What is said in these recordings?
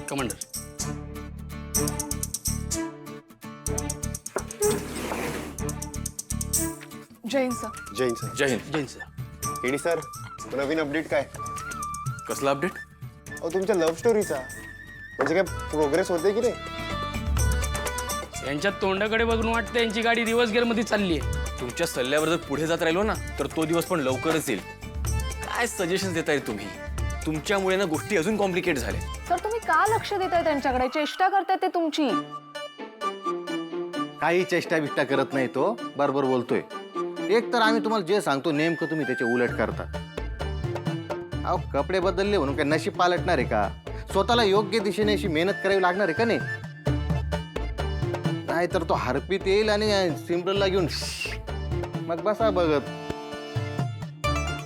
Commander. Jain sir. Jain sir. जय हिंद. Jain sir. KD sir, नवीन अपडेट काय? कसला अपडेट? अहो तुमच्या लव्ह स्टोरीचा म्हणजे काय प्रोग्रेस होते की नाही? यांच्या तोंडाकडे बघून वाटतं यांची गाडी रिव्हर्स गिअर मध्ये चालली आहे. तुमच्या सल्ल्यावर जर पुढे जात राहिलो ना तर तो दिवस पण लवकरच येईल. काय सजेशन देताय तुम्ही? तुमच्यामुळे ना गोष्टी अजून कॉम्प्लिकेट झाल्या. सर तुम्ही का लक्ष देताय त्यांच्याकडे? चेष्टा करताय ते तुमची. काही चेष्टा बिष्टा करत नाही तो, बरोबर बोलतोय. एक तर आम्ही तुम्हाला जे सांगतो नेमकं तुम्ही त्याचे उलट करता. अहो कपडे बदलले म्हणून काय नशीब पालटणार आहे का? स्वतःला योग्य दिशेने अशी मेहनत करावी लागणार आहे का नाही? नाहीतर तो हरपीत येईल आणि सिमरनला घेऊन मग बसा बघत.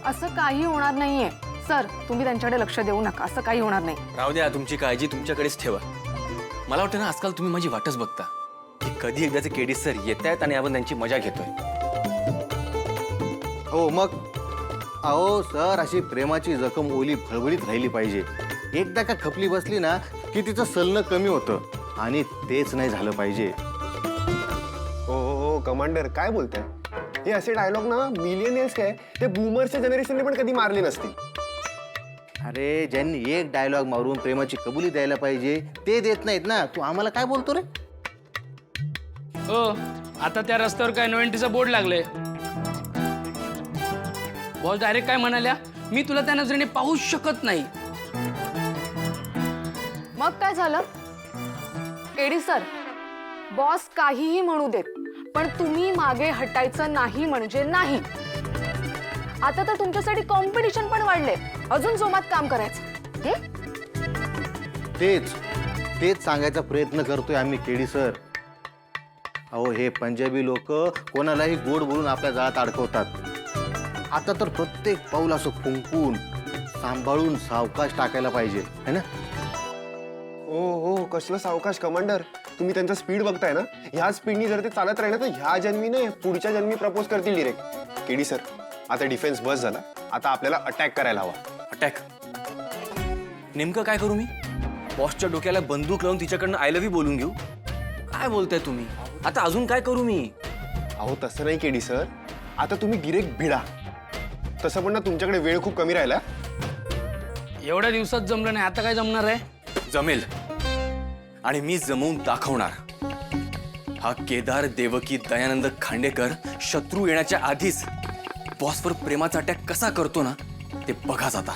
असं काही होणार नाहीये सर, तुम्ही त्यांच्याकडे लक्ष देऊ नका. असं काही होणार नाही. राहू द्या, तुमची काळजी तुमच्याकडेच ठेवा. मला वाटतं ना आजकाल तुम्ही माझी वाटच बघता की कधी एकदाचे केडी सर येत आहेत आणि आपण त्यांची मजा घेतोय. हो मग अहो सर, अशी प्रेमाची जखम ओली फळफळीत राहिली पाहिजे. एकदा का खपली बसली ना की तिचं सलनं कमी होतं आणि तेच नाही झालं पाहिजे. हो कमांडर, काय बोलताय? हे असे डायलॉग ना मिलियनियर्स काय ते बूमर्सच्या जनरेशनने पण कधी मारले नसतील. अरे ज्यांनी एक डायलॉग मारून प्रेमाची कबुली द्यायला पाहिजे ते देत नाहीत ना. तू आम्हाला काय बोलतो रे? हो, आता त्या रस्त्यावर काय नोव्हेंटीचा बोर्ड लागले. बॉस डायरेक्ट काय म्हणाल्या, मी तुला त्या नजरेने पाहूच शकत नाही. मग काय झालं? केडी सर, बॉस काहीही म्हणू देत, पण तुम्ही मागे हटायचं नाही म्हणजे नाही. आता तर तुमच्यासाठी कॉम्पिटिशन पण वाढले. अजून जोमात काम करायचं. तेच सांगायचा प्रयत्न करतोय आम्ही केडी सर. अहो हे पंजाबी लोक कोणालाही गोड बोलून आपल्या जाळ्यात अडकवतात. आता तर प्रत्येक पाऊल असं फुंकून सांभाळून सावकाश टाकायला पाहिजे है ना? हो कसलं सावकाश कमांडर. तुम्ही त्यांचा स्पीड बघताय ना, ह्या स्पीडनी जर ते चालत राहिले तर ह्या जन्मी नाही पुढच्या जन्मी प्रपोज करतील डिरेक्ट. केडी सर, आता डिफेन्स बस झाला, आता आपल्याला अटॅक करायला हवा. अटॅक? नेमकं काय करू मी? बॉसच्या डोक्याला बंदूक लावून तिच्याकडनं आय लव्ह यू बोलून घेऊ? काय बोलताय तुम्ही? आता अजून काय करू मी? अहो तसं नाही केडी सर, आता तुम्ही डिरेक्ट भिडा. तसं पण ना तुमच्याकडे वेळ खूप कमी राहिला. एवढ्या दिवसात जमलं नाही, आता काय जमणार आहे? जमेल आणि मी जमवून दाखवणार. हा केदार देवकी दयानंद खांडेकर शत्रू येण्याच्या आधीच बॉसवर प्रेमाचा अटॅक कसा करतो ना ते बघाच आता.